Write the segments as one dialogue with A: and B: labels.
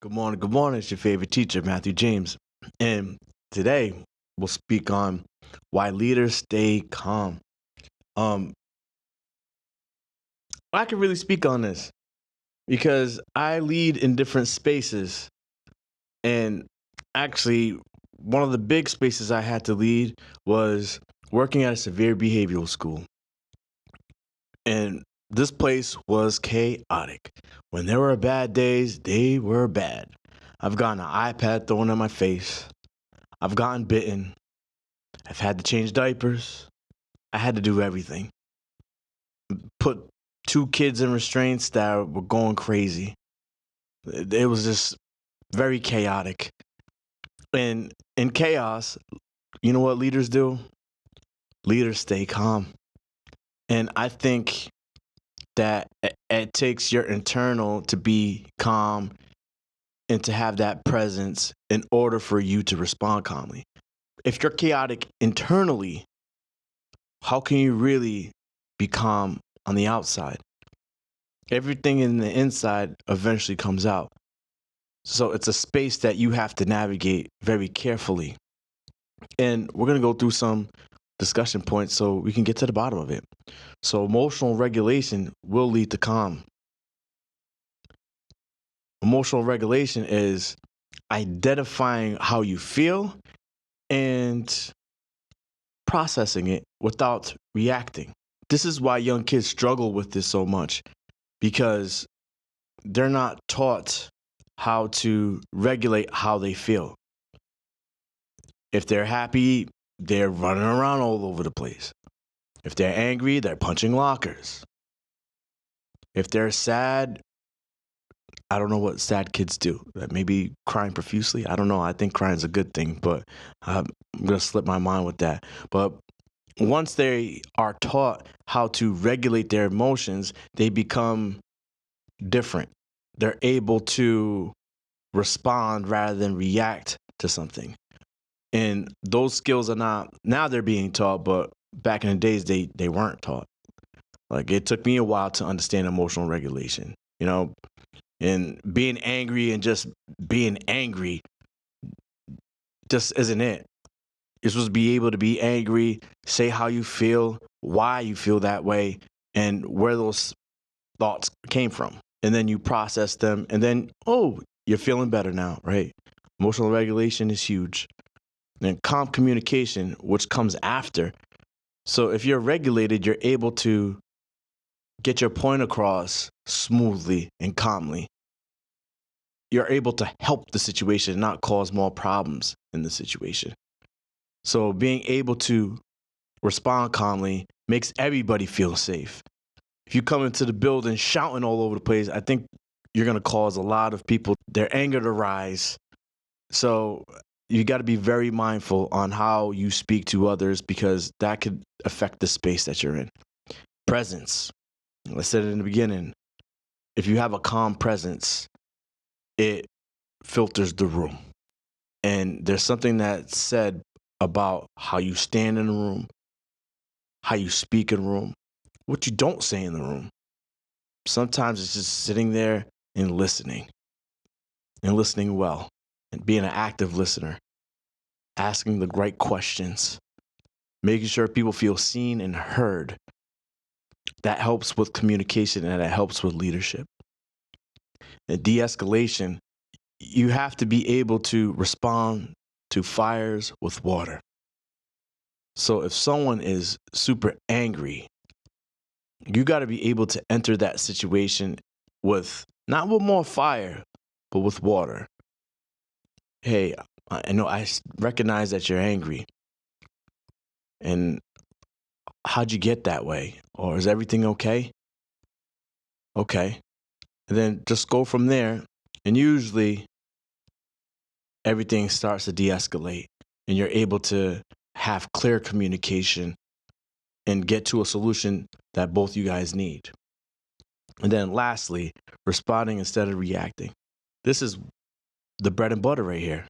A: Good morning. Good morning. It's your favorite teacher, Matthew James. And today we'll speak on why leaders stay calm. Um, I can really speak on this because I lead in different spaces. And actually, one of the big spaces I had to lead was working at a severe behavioral school. And this place was chaotic. When there were bad days, they were bad. I've gotten an iPad thrown in my face. I've gotten bitten. I've had to change diapers. I had to do everything. Put two kids in restraints that were going crazy. It was just very chaotic. And in chaos, you know what leaders do? Leaders stay calm. And I think that it takes your internal to be calm and to have that presence in order for you to respond calmly. If you're chaotic internally, how can you really be calm on the outside? Everything in the inside eventually comes out. So it's a space that you have to navigate very carefully. And we're going to go through some discussion points so we can get to the bottom of it. So emotional regulation will lead to calm. Emotional regulation is identifying how you feel and processing it without reacting. This is why young kids struggle with this so much because they're not taught how to regulate how they feel. If they're happy, they're running around all over the place. If they're angry, they're punching lockers. If they're sad, I don't know what sad kids do. Maybe crying profusely. I don't know. I think crying is a good thing, but I'm going to slip my mind with that. But once they are taught how to regulate their emotions, they become different. They're able to respond rather than react to something. And those skills are not, now they're being taught, but back in the days, they weren't taught. Like it took me a while to understand emotional regulation, and being angry and just being angry just isn't it. You're supposed to be able to be angry, say how you feel, why you feel that way, and where those thoughts came from. And then you process them, and then, oh, you're feeling better now, right? Emotional regulation is huge. And calm communication, which comes after. So if you're regulated, you're able to get your point across smoothly and calmly. You're able to help the situation, not cause more problems in the situation. So being able to respond calmly makes everybody feel safe. If you come into the building shouting all over the place, I think you're going to cause a lot of people, their anger to rise. So you got to be very mindful on how you speak to others because that could affect the space that you're in. Presence. I said it in the beginning. If you have a calm presence, it filters the room. And there's something that's said about how you stand in the room, how you speak in the room, what you don't say in the room. Sometimes it's just sitting there and listening well, and being an active listener, asking the right questions, making sure people feel seen and heard. That helps with communication and that helps with leadership. And de-escalation, you have to be able to respond to fires with water. So if someone is super angry, you got to be able to enter that situation with not with more fire, but with water. Hey, I know I recognize that you're angry. And how'd you get that way? Or is everything okay? Okay. And then just go from there. And usually everything starts to de-escalate and you're able to have clear communication and get to a solution that both you guys need. And then lastly, responding instead of reacting. This is the bread and butter right here.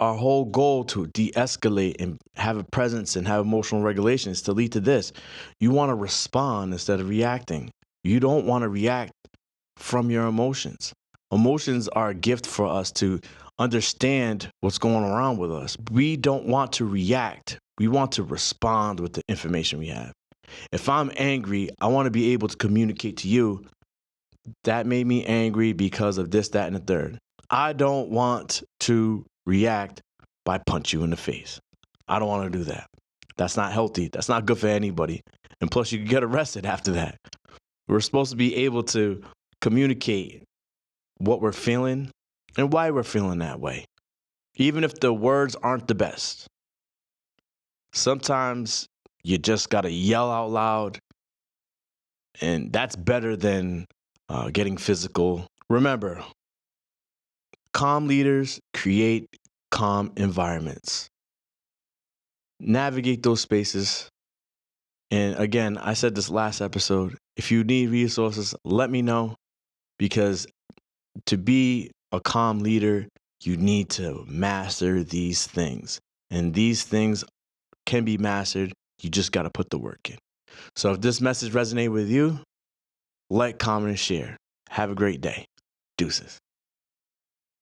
A: Our whole goal to de-escalate and have a presence and have emotional regulation is to lead to this. You want to respond instead of reacting. You don't want to react from your emotions. Emotions are a gift for us to understand what's going around with us. We don't want to react. We want to respond with the information we have. If I'm angry, I want to be able to communicate to you that made me angry because of this, that, and the third. I don't want to react by punch you in the face. I don't want to do that. That's not healthy. That's not good for anybody. And plus, you can get arrested after that. We're supposed to be able to communicate what we're feeling and why we're feeling that way, even if the words aren't the best. Sometimes you just got to yell out loud, and that's better than getting physical. Remember, calm leaders create calm environments. Navigate those spaces. And again, I said this last episode, if you need resources, let me know, because to be a calm leader, you need to master these things. And these things can be mastered. You just got to put the work in. So if this message resonated with you, like, comment, and share. Have a great day. Deuces.